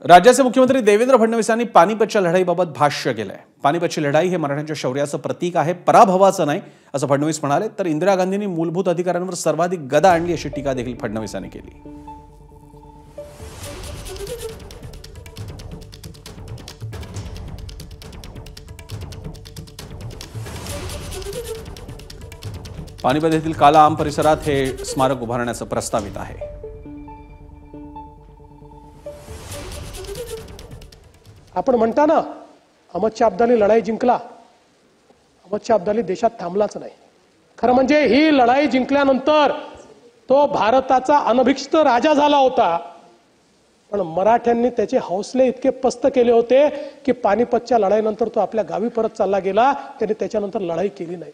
राज्याचे मुख्यमंत्री देवेंद्र फडणवीस यांनी पानिपतच्या लढाईबाबत भाष्य केलंय। पानिपतची लढाई हे मराठ्यांच्या शौर्याचं प्रतीक आहे, पराभवाचं नाही असं फडणवीस म्हणाले। तर इंदिरा गांधींनी मूलभूत अधिकारांवर सर्वाधिक गदा आणली अशी टीका देखील फडणवीस यांनी केली। पानिपत येथील काला आम परिसरात हे स्मारक उभारण्याचं प्रस्तावित आहे। आपण म्हणता ना, अहमद शाह अब्दाली लढाई जिंकला, अहमद शाह अब्दाली देशात थांबलाच नाही। खरं म्हणजे ही लढाई जिंकल्यानंतर तो भारताचा अनभिषिक्त राजा झाला होता, पण मराठ्यांनी त्याचे हौसले इतके पस्त केले होते की पानिपतच्या लढाईनंतर तो आपल्या गावी परत चालला गेला। त्याने त्याच्यानंतर लढाई केली नाही।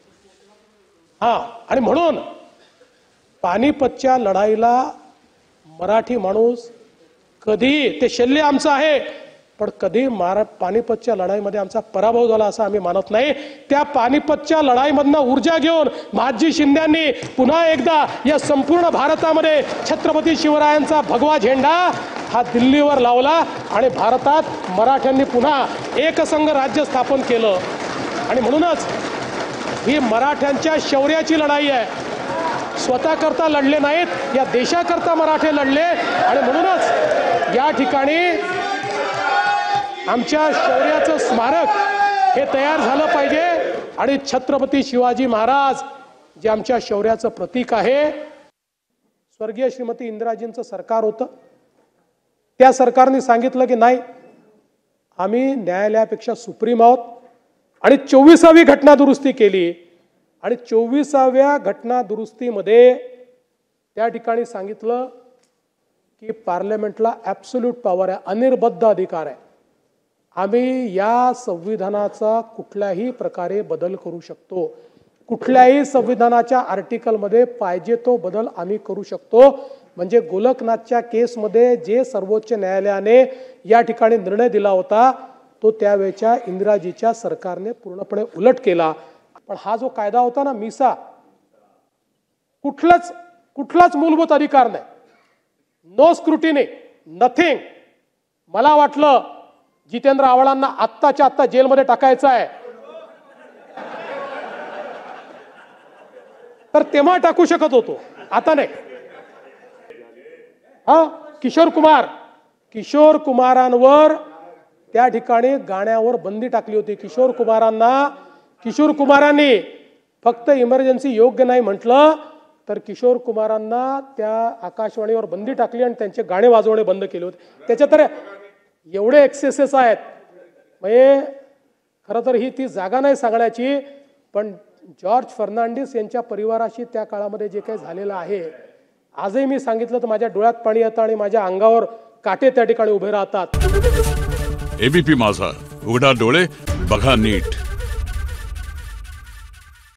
आणि म्हणून पानिपतच्या लढाईला मराठी माणूस कधी, ते शल्य आमचं आहे, पण कधी पानिपतच्या लढाईमध्ये आमचा पराभव झाला असं आम्ही मानत नाही। त्या पानिपतच्या लढाईमधनं ऊर्जा घेऊन महाजी शिंद्यांनी पुन्हा एकदा या संपूर्ण भारतामध्ये छत्रपती शिवरायांचा भगवा झेंडा हा दिल्लीवर लावला आणि भारतात मराठ्यांनी पुन्हा एकसंघ राज्य स्थापन केलं। आणि म्हणूनच ही मराठ्यांच्या शौर्याची लढाई आहे। स्वतःकरता लढले नाहीत, या देशाकरता मराठे लढले। आणि म्हणूनच या ठिकाणी आमच्या शौर्याचं स्मारक हे तयार झालं पाहिजे। आणि छत्रपती शिवाजी महाराज जे आमच्या शौर्याचं प्रतीक आहे, स्वर्गीय श्रीमती इंदिराजींचं सरकार होतं, त्या सरकारने सांगितलं की नाही, आम्ही न्यायालयापेक्षा सुप्रीम आहोत आणि 24वी घटना दुरुस्ती केली। आणि 24व्या घटना दुरुस्तीमध्ये त्या ठिकाणी सांगितलं की पार्लमेंटला ॲब्सोल्यूट पॉवर आहे, अनिर्बद्ध अधिकार आहे। आम्ही या संविधानाचा कुठल्याही प्रकारे बदल करू शकतो, कुठल्याही संविधानाच्या आर्टिकलमध्ये पाहिजे तो बदल आम्ही करू शकतो। म्हणजे गोलकनाथच्या केसमध्ये जे सर्वोच्च न्यायालयाने या ठिकाणी निर्णय दिला होता, तो त्यावेळच्या इंदिराजीच्या सरकारने पूर्णपणे उलट केला। पण हा जो कायदा होता ना, मिसा, कुठलाच मूलभूत अधिकार नाही, नो स्क्रुटिनी, नथिंग। मला वाटलं जितेंद्र आव्हाडांना आत्ताच्या आत्ता जेलमध्ये टाकायचं आहे, तर तेव्हा टाकू शकत होतो, आता नाही। किशोर कुमारांवर त्या ठिकाणी गाण्यावर बंदी टाकली होती। किशोर कुमारांनी फक्त इमर्जन्सी योग्य नाही म्हटलं तर किशोर कुमारांना त्या आकाशवाणीवर बंदी टाकली आणि त्यांचे गाणे वाजवणे बंद केले होते। त्याच्यात तर एवढे एक्सेसेस आहेत, म्हणजे खरं तर ही ती जागा नाही सांगण्याची, पण जॉर्ज फर्नांडिस यांच्या परिवाराशी त्या काळामध्ये जे काही झालेलं आहे, आजही मी सांगितलं तर माझ्या डोळ्यात पाणी येतं आणि माझ्या अंगावर काटे त्या ठिकाणी उभे राहतात। एबीपी माझा, उघडा डोळे बघा नीट।